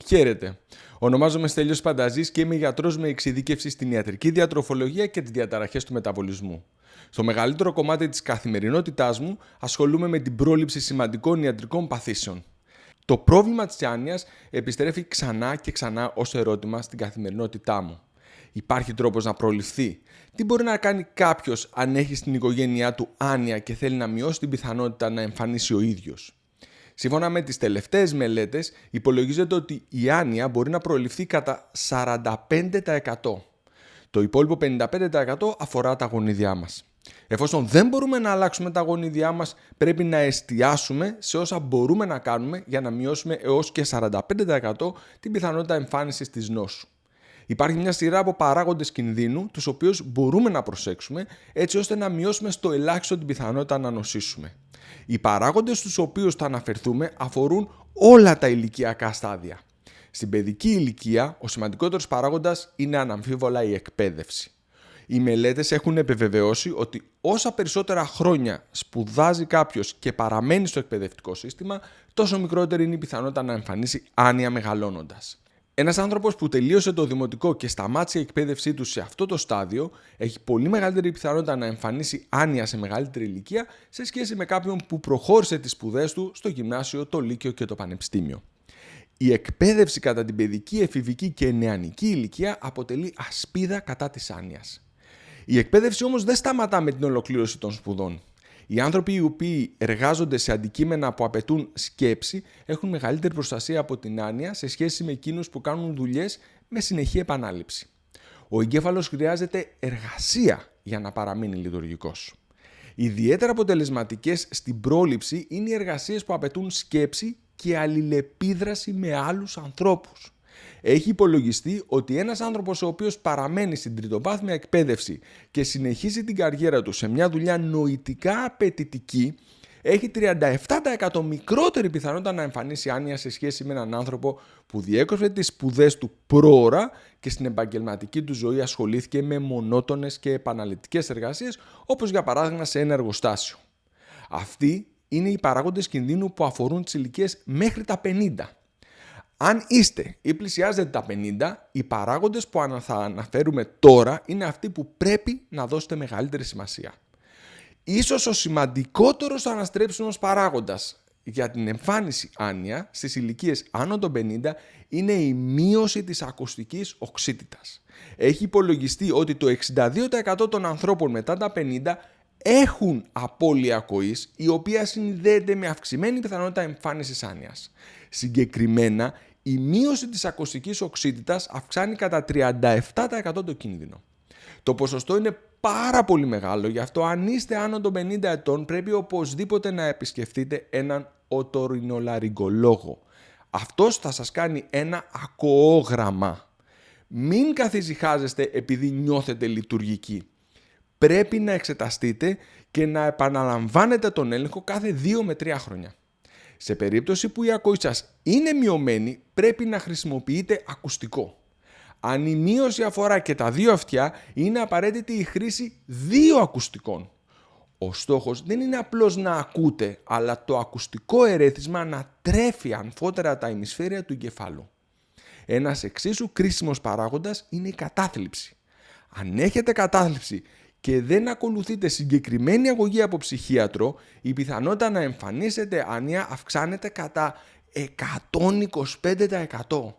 Χαίρετε. Ονομάζομαι Στέλιος Πανταζής και είμαι γιατρός με εξειδίκευση στην ιατρική διατροφολογία και τις διαταραχές του μεταβολισμού. Στο μεγαλύτερο κομμάτι της καθημερινότητάς μου ασχολούμαι με την πρόληψη σημαντικών ιατρικών παθήσεων. Το πρόβλημα της άνοιας επιστρέφει ξανά και ξανά ως ερώτημα στην καθημερινότητά μου. Υπάρχει τρόπος να προληφθεί? Τι μπορεί να κάνει κάποιος αν έχει στην οικογένειά του άνοια και θέλει να μειώσει την πιθανότητα να εμφανίσει ο ίδιος? Σύμφωνα με τις τελευταίες μελέτες, υπολογίζεται ότι η άνοια μπορεί να προληφθεί κατά 45%. Το υπόλοιπο 55% αφορά τα γονίδια μας. Εφόσον δεν μπορούμε να αλλάξουμε τα γονίδια μας, πρέπει να εστιάσουμε σε όσα μπορούμε να κάνουμε για να μειώσουμε έως και 45% την πιθανότητα εμφάνισης της νόσου. Υπάρχει μια σειρά από παράγοντες κινδύνου, τους οποίους μπορούμε να προσέξουμε, έτσι ώστε να μειώσουμε στο ελάχιστο την πιθανότητα να νοσήσουμε. Οι παράγοντες στους οποίους θα αναφερθούμε αφορούν όλα τα ηλικιακά στάδια. Στην παιδική ηλικία, ο σημαντικότερος παράγοντας είναι αναμφίβολα η εκπαίδευση. Οι μελέτες έχουν επιβεβαιώσει ότι όσα περισσότερα χρόνια σπουδάζει κάποιος και παραμένει στο εκπαιδευτικό σύστημα, τόσο μικρότερη είναι η πιθανότητα να εμφανίσει άνοια μεγαλώνοντας. Ένας άνθρωπος που τελείωσε το δημοτικό και σταμάτησε η εκπαίδευσή του σε αυτό το στάδιο έχει πολύ μεγαλύτερη πιθανότητα να εμφανίσει άνοια σε μεγαλύτερη ηλικία σε σχέση με κάποιον που προχώρησε τις σπουδές του στο γυμνάσιο, το λύκειο και το πανεπιστήμιο. Η εκπαίδευση κατά την παιδική, εφηβική και νεανική ηλικία αποτελεί ασπίδα κατά της άνοιας. Η εκπαίδευση όμως δεν σταματά με την ολοκλήρωση των σπουδών. Οι άνθρωποι οι οποίοι εργάζονται σε αντικείμενα που απαιτούν σκέψη έχουν μεγαλύτερη προστασία από την άνοια σε σχέση με εκείνους που κάνουν δουλειές με συνεχή επανάληψη. Ο εγκέφαλος χρειάζεται εργασία για να παραμείνει λειτουργικός. Ιδιαίτερα αποτελεσματικές στην πρόληψη είναι οι εργασίες που απαιτούν σκέψη και αλληλεπίδραση με άλλους ανθρώπους. Έχει υπολογιστεί ότι ένας άνθρωπος ο οποίος παραμένει στην τριτοβάθμια εκπαίδευση και συνεχίζει την καριέρα του σε μια δουλειά νοητικά απαιτητική έχει 37% μικρότερη πιθανότητα να εμφανίσει άνοια σε σχέση με έναν άνθρωπο που διέκοψε τις σπουδές του πρόωρα και στην επαγγελματική του ζωή ασχολήθηκε με μονότονες και επαναληπτικές εργασίες, όπως για παράδειγμα σε ένα εργοστάσιο. Αυτοί είναι οι παράγοντες κινδύνου που αφορούν τις ηλικίες μέχρι τα 50. Αν είστε ή πλησιάζετε τα 50, οι παράγοντες που θα αναφέρουμε τώρα είναι αυτοί που πρέπει να δώσετε μεγαλύτερη σημασία. Ίσως ο σημαντικότερος αναστρέψιμος παράγοντας για την εμφάνιση άνοια στις ηλικίες άνω των 50 είναι η μείωση της ακουστικής οξύτητας. Έχει υπολογιστεί ότι το 62% των ανθρώπων μετά τα 50 έχουν απώλεια ακοής, η οποία συνδέεται με αυξημένη πιθανότητα εμφάνισης άνοιας. Συγκεκριμένα, η μείωση της ακουστικής οξύτητας αυξάνει κατά 37% το κίνδυνο. Το ποσοστό είναι πάρα πολύ μεγάλο, γι' αυτό αν είστε άνω των 50 ετών πρέπει οπωσδήποτε να επισκεφτείτε έναν οτορινολαριγκολόγο. Αυτός θα σας κάνει ένα ακοόγραμμα. Μην καθησυχάζεστε επειδή νιώθετε λειτουργικοί. Πρέπει να εξεταστείτε και να επαναλαμβάνετε τον έλεγχο κάθε 2 με 3 χρόνια. Σε περίπτωση που η ακοή σας είναι μειωμένη, πρέπει να χρησιμοποιείτε ακουστικό. Αν η μείωση αφορά και τα 2 αυτιά, είναι απαραίτητη η χρήση 2 ακουστικών. Ο στόχος δεν είναι απλώς να ακούτε, αλλά το ακουστικό ερέθισμα να τρέφει αμφότερα τα ημισφαίρια του εγκεφάλου. Ένας εξίσου κρίσιμος παράγοντας είναι η κατάθλιψη. Αν έχετε κατάθλιψη και δεν ακολουθείτε συγκεκριμένη αγωγή από ψυχίατρο, η πιθανότητα να εμφανίσετε άνοια αυξάνεται κατά 125%.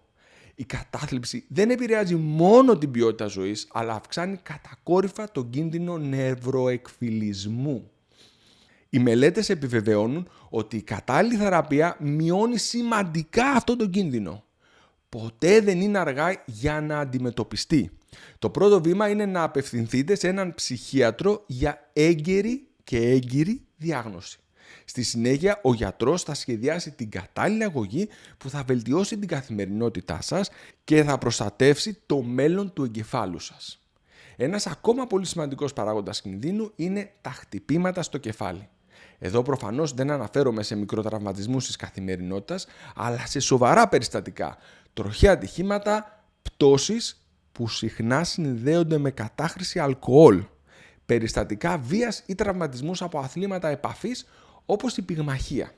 Η κατάθλιψη δεν επηρεάζει μόνο την ποιότητα ζωής, αλλά αυξάνει κατακόρυφα τον κίνδυνο νευροεκφυλισμού. Οι μελέτες επιβεβαιώνουν ότι η κατάλληλη θεραπεία μειώνει σημαντικά αυτόν τον κίνδυνο. Ποτέ δεν είναι αργά για να αντιμετωπιστεί. Το πρώτο βήμα είναι να απευθυνθείτε σε έναν ψυχίατρο για έγκαιρη διάγνωση. Στη συνέχεια, ο γιατρός θα σχεδιάσει την κατάλληλη αγωγή που θα βελτιώσει την καθημερινότητά σας και θα προστατεύσει το μέλλον του εγκεφάλου σας. Ένας ακόμα πολύ σημαντικός παράγοντας κινδύνου είναι τα χτυπήματα στο κεφάλι. Εδώ προφανώς δεν αναφέρομαι σε μικροτραυματισμούς της καθημερινότητας, αλλά σε σοβαρά περιστατικά, τροχαία ατυχήματα, πτώσεις που συχνά συνδέονται με κατάχρηση αλκοόλ, περιστατικά βίας ή τραυματισμούς από αθλήματα επαφής όπως η πυγμαχία.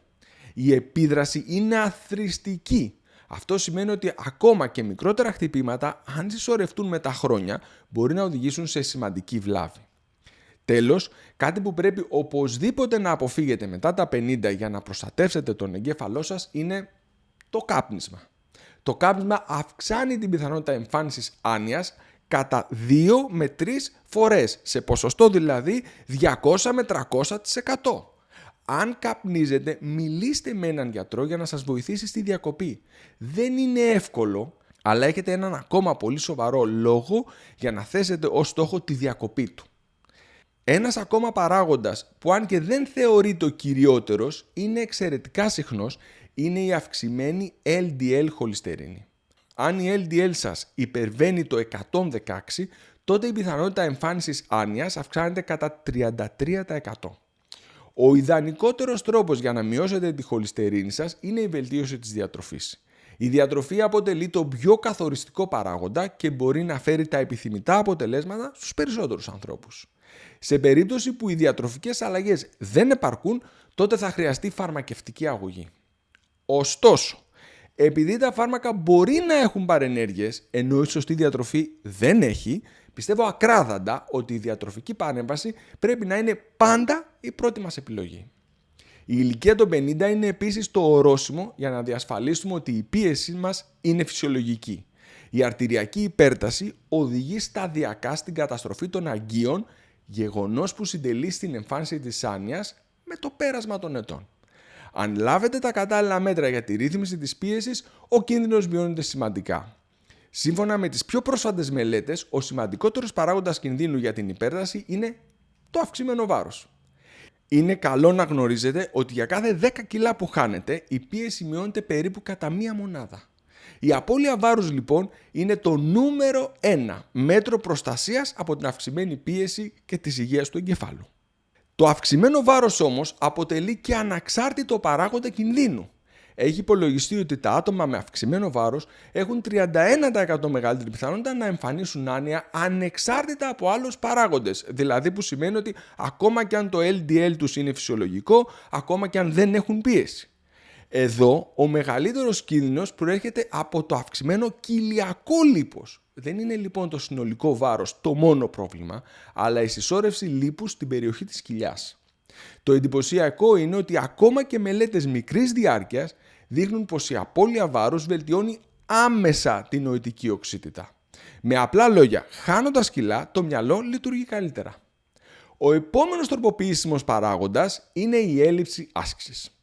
Η επίδραση είναι αθροιστική. Αυτό σημαίνει ότι ακόμα και μικρότερα χτυπήματα, αν συσσωρευτούν με τα χρόνια, μπορεί να οδηγήσουν σε σημαντική βλάβη. Τέλος, κάτι που πρέπει οπωσδήποτε να αποφύγετε μετά τα 50 για να προστατεύσετε τον εγκέφαλό σας είναι το κάπνισμα. Το κάπνισμα αυξάνει την πιθανότητα εμφάνισης άνοιας κατά 2 με 3 φορές, σε ποσοστό δηλαδή 200 με 300%. Αν καπνίζετε, μιλήστε με έναν γιατρό για να σας βοηθήσει στη διακοπή. Δεν είναι εύκολο, αλλά έχετε έναν ακόμα πολύ σοβαρό λόγο για να θέσετε ως στόχο τη διακοπή του. Ένας ακόμα παράγοντας που αν και δεν θεωρείται ο κυριότερος, είναι εξαιρετικά συχνός, είναι η αυξημένη LDL χολυστερίνη. Αν η LDL σας υπερβαίνει το 116, τότε η πιθανότητα εμφάνισης άνοιας αυξάνεται κατά 33%. Ο ιδανικότερος τρόπος για να μειώσετε τη χολυστερίνη σας είναι η βελτίωση της διατροφής. Η διατροφή αποτελεί τον πιο καθοριστικό παράγοντα και μπορεί να φέρει τα επιθυμητά αποτελέσματα στους περισσότερους ανθρώπους. Σε περίπτωση που οι διατροφικές αλλαγές δεν επαρκούν, τότε θα χρειαστεί φαρμακευτική αγωγή. Ωστόσο, επειδή τα φάρμακα μπορεί να έχουν παρενέργειες, ενώ η σωστή διατροφή δεν έχει, πιστεύω ακράδαντα ότι η διατροφική παρέμβαση πρέπει να είναι πάντα η πρώτη μας επιλογή. Η ηλικία των 50 είναι επίσης το ορόσημο για να διασφαλίσουμε ότι η πίεση μας είναι φυσιολογική. Η αρτηριακή υπέρταση οδηγεί σταδιακά στην καταστροφή των αγκίων, γεγονός που συντελεί στην εμφάνιση της άνοιας με το πέρασμα των ετών. Αν λάβετε τα κατάλληλα μέτρα για τη ρύθμιση της πίεσης, ο κίνδυνος μειώνεται σημαντικά. Σύμφωνα με τις πιο πρόσφατες μελέτες, ο σημαντικότερος παράγοντας κινδύνου για την υπέρταση είναι το αυξημένο βάρος. Είναι καλό να γνωρίζετε ότι για κάθε 10 κιλά που χάνετε, η πίεση μειώνεται περίπου κατά μία μονάδα. Η απώλεια βάρους λοιπόν είναι το νούμερο 1 μέτρο προστασίας από την αυξημένη πίεση και της υγείας του εγκεφάλου. Το αυξημένο βάρος όμως αποτελεί και αναξάρτητο παράγοντα κινδύνου. Έχει υπολογιστεί ότι τα άτομα με αυξημένο βάρος έχουν 31% μεγαλύτερη πιθανότητα να εμφανίσουν άνοια ανεξάρτητα από άλλους παράγοντες. Δηλαδή που σημαίνει ότι ακόμα και αν το LDL τους είναι φυσιολογικό, ακόμα και αν δεν έχουν πίεση. Εδώ ο μεγαλύτερος κίνδυνος προέρχεται από το αυξημένο κοιλιακό λίπος. Δεν είναι λοιπόν το συνολικό βάρος το μόνο πρόβλημα, αλλά η συσσόρευση λίπους στην περιοχή της κοιλιάς. Το εντυπωσιακό είναι ότι ακόμα και μελέτες μικρής διάρκειας δείχνουν πως η απώλεια βάρους βελτιώνει άμεσα την νοητική οξύτητα. Με απλά λόγια, χάνοντας κιλά, το μυαλό λειτουργεί καλύτερα. Ο επόμενος τροποποιήσιμος παράγοντας είναι η έλλειψη άσκησης.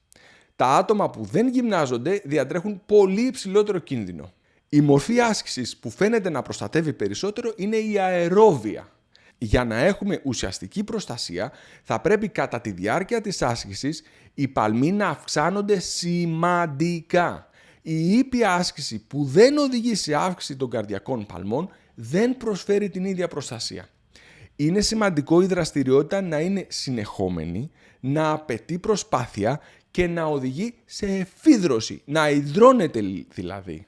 Τα άτομα που δεν γυμνάζονται διατρέχουν πολύ υψηλότερο κίνδυνο. Η μορφή άσκησης που φαίνεται να προστατεύει περισσότερο είναι η αερόβια. Για να έχουμε ουσιαστική προστασία, θα πρέπει κατά τη διάρκεια της άσκησης οι παλμοί να αυξάνονται σημαντικά. Η ήπια άσκηση που δεν οδηγεί σε αύξηση των καρδιακών παλμών δεν προσφέρει την ίδια προστασία. Είναι σημαντικό η δραστηριότητα να είναι συνεχόμενη, να απαιτεί προσπάθεια και να οδηγεί σε εφίδρωση, να υδρώνεται δηλαδή.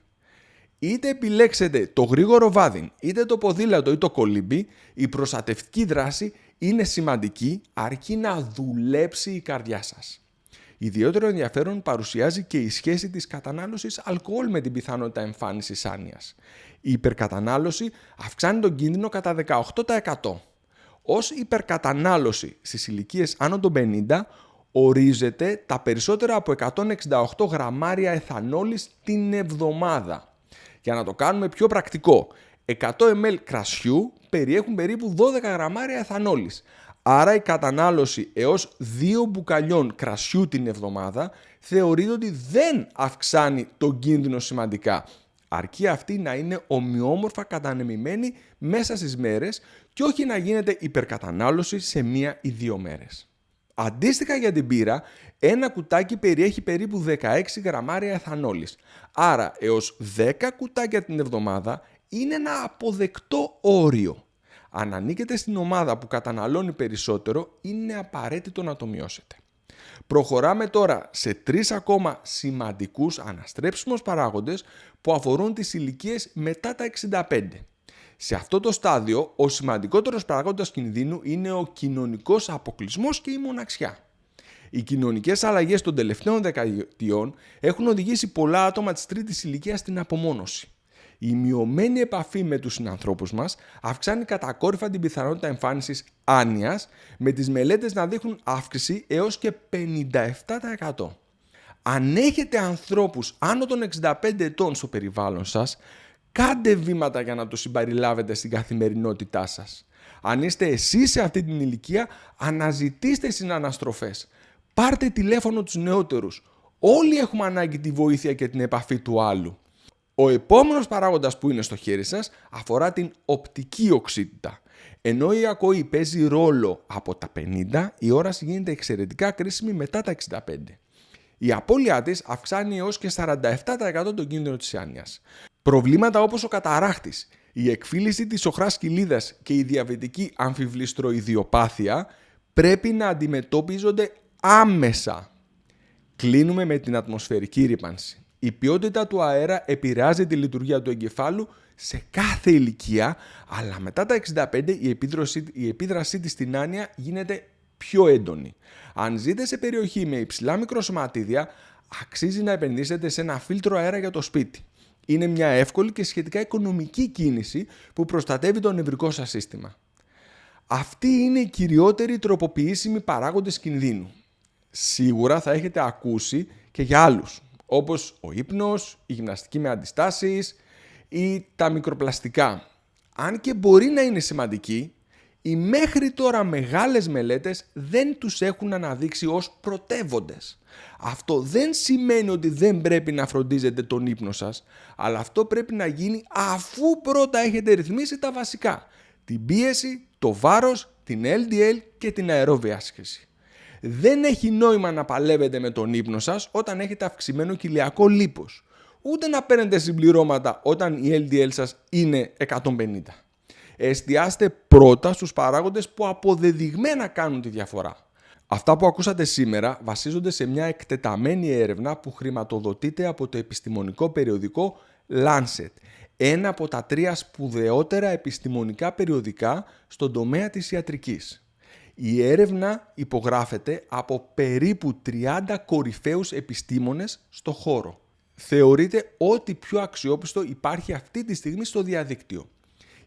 Είτε επιλέξετε το γρήγορο βάδιν, είτε το ποδήλατο ή το κολύμπι, η προστατευτική δράση είναι σημαντική αρκεί να δουλέψει η καρδιά σας. Ιδιαίτερο ενδιαφέρον παρουσιάζει και η σχέση της κατανάλωσης αλκοόλ με την πιθανότητα εμφάνισης άνοιας. Η υπερκατανάλωση αυξάνει τον κίνδυνο κατά 18%. Ως υπερκατανάλωση στις ηλικίες άνω των 50 ορίζεται τα περισσότερα από 168 γραμμάρια εθανόλης την εβδομάδα. Για να το κάνουμε πιο πρακτικό, 100 ml κρασιού περιέχουν περίπου 12 γραμμάρια εθανόλης. Άρα η κατανάλωση έως 2 μπουκαλιών κρασιού την εβδομάδα θεωρείται ότι δεν αυξάνει τον κίνδυνο σημαντικά. Αρκεί αυτή να είναι ομοιόμορφα κατανεμημένη μέσα στις μέρες και όχι να γίνεται υπερκατανάλωση σε 1 ή 2 μέρες. Αντίστοιχα για την μπύρα, ένα κουτάκι περιέχει περίπου 16 γραμμάρια εθανόλης. Άρα έως 10 κουτάκια την εβδομάδα είναι ένα αποδεκτό όριο. Αν ανήκετε στην ομάδα που καταναλώνει περισσότερο, είναι απαραίτητο να το μειώσετε. Προχωράμε τώρα σε 3 ακόμα σημαντικούς αναστρέψιμους παράγοντες που αφορούν τις ηλικίες μετά τα 65. Σε αυτό το στάδιο, ο σημαντικότερος παράγοντας κινδύνου είναι ο κοινωνικός αποκλεισμός και η μοναξιά. Οι κοινωνικές αλλαγές των τελευταίων δεκαετιών έχουν οδηγήσει πολλά άτομα της τρίτης ηλικίας στην απομόνωση. Η μειωμένη επαφή με τους συνανθρώπους μας αυξάνει κατακόρυφα την πιθανότητα εμφάνισης άνοιας, με τις μελέτες να δείχνουν αύξηση έως και 57%. Αν έχετε ανθρώπους άνω των 65 ετών στο περιβάλλον σας, κάντε βήματα για να τους συμπεριλάβετε στην καθημερινότητά σας. Αν είστε εσείς σε αυτή την ηλικία, αναζητήστε συναναστροφές. Πάρτε τηλέφωνο τους νεότερους. Όλοι έχουμε ανάγκη τη βοήθεια και την επαφή του άλλου. Ο επόμενος παράγοντας που είναι στο χέρι σας αφορά την οπτική οξύτητα. Ενώ η ακοή παίζει ρόλο από τα 50, η όραση γίνεται εξαιρετικά κρίσιμη μετά τα 65. Η απώλειά της αυξάνει έως και 47% τον κίνδυνο της άνοιας. Προβλήματα όπως ο καταράχτης, η εκφύλιση της οχράς κοιλίδας και η διαβητική αμφιβληστροϊδιοπάθεια πρέπει να αντιμετωπίζονται άμεσα. Κλείνουμε με την ατμοσφαιρική ρύπανση. Η ποιότητα του αέρα επηρεάζει τη λειτουργία του εγκεφάλου σε κάθε ηλικία, αλλά μετά τα 65 η επίδρασή της στην άνοια γίνεται πιο έντονη. Αν ζείτε σε περιοχή με υψηλά μικροσωματίδια, αξίζει να επενδύσετε σε ένα φίλτρο αέρα για το σπίτι. Είναι μια εύκολη και σχετικά οικονομική κίνηση που προστατεύει το νευρικό σας σύστημα. Αυτοί είναι οι κυριότεροι τροποποιήσιμοι παράγοντες κινδύνου. Σίγουρα θα έχετε ακούσει και για άλλους, όπως ο ύπνος, η γυμναστική με αντιστάσεις ή τα μικροπλαστικά. Αν και μπορεί να είναι σημαντικοί, οι μέχρι τώρα μεγάλες μελέτες δεν τους έχουν αναδείξει ως πρωτεύοντες. Αυτό δεν σημαίνει ότι δεν πρέπει να φροντίζετε τον ύπνο σας, αλλά αυτό πρέπει να γίνει αφού πρώτα έχετε ρυθμίσει τα βασικά: την πίεση, το βάρος, την LDL και την αερόβια άσκηση. Δεν έχει νόημα να παλεύετε με τον ύπνο σας όταν έχετε αυξημένο κοιλιακό λίπος, ούτε να παίρνετε συμπληρώματα όταν η LDL σας είναι 150. Εστιάστε πρώτα στους παράγοντες που αποδεδειγμένα κάνουν τη διαφορά. Αυτά που ακούσατε σήμερα βασίζονται σε μια εκτεταμένη έρευνα που χρηματοδοτείται από το επιστημονικό περιοδικό Lancet, ένα από τα 3 σπουδαιότερα επιστημονικά περιοδικά στον τομέα της ιατρικής. Η έρευνα υπογράφεται από περίπου 30 κορυφαίους επιστήμονες στο χώρο. Θεωρείται ό,τι πιο αξιόπιστο υπάρχει αυτή τη στιγμή στο διαδίκτυο.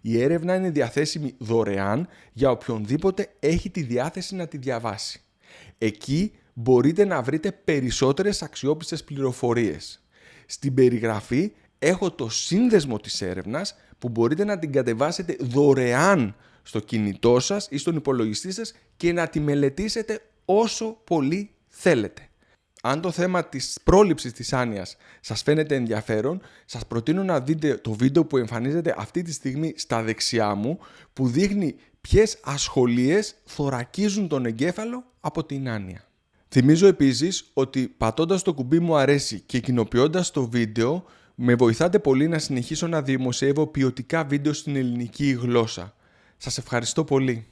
Η έρευνα είναι διαθέσιμη δωρεάν για οποιονδήποτε έχει τη διάθεση να τη διαβάσει. Εκεί μπορείτε να βρείτε περισσότερες αξιόπιστες πληροφορίες. Στην περιγραφή έχω το σύνδεσμο της έρευνας που μπορείτε να την κατεβάσετε δωρεάν στο κινητό σας ή στον υπολογιστή σας και να τη μελετήσετε όσο πολύ θέλετε. Αν το θέμα της πρόληψης της άνοιας σας φαίνεται ενδιαφέρον, σας προτείνω να δείτε το βίντεο που εμφανίζεται αυτή τη στιγμή στα δεξιά μου, που δείχνει ποιες ασχολίες θωρακίζουν τον εγκέφαλο από την άνοια. Θυμίζω επίσης ότι πατώντας το κουμπί μου αρέσει και κοινοποιώντας το βίντεο, με βοηθάτε πολύ να συνεχίσω να δημοσιεύω ποιοτικά βίντεο στην ελληνική γλώσσα. Σας ευχαριστώ πολύ.